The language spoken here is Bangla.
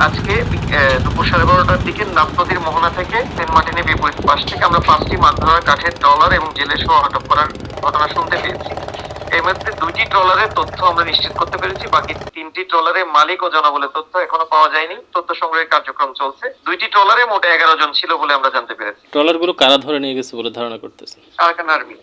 আজকে দুপুর 12:30টার দিকে নাফ নদীর মোহনা থেকে সেন্ট মার্টিনের বিপরীত পাশ থেকে আমরা 5টি মাছ ধরা কাঠের ট্রলার এবং জেলে সহ আটক করার ঘটনা শুনতে পেয়েছি। এর মধ্যে 2টি ট্রলারের তথ্য আমরা নিশ্চিত করতে পেরেছি, বাকি 3টি ট্রলারের মালিক ও জনবলের তথ্য এখনো পাওয়া যায়নি। তথ্য সংগ্রহের কার্যক্রম চলছে। 2টি ট্রলারে মোট 11 জন ছিল বলে আমরা জানতে পেরেছি। ট্রলারগুলো কারা ধরে নিয়ে গেছে বলে ধারণা করতেছেন? Arakan army.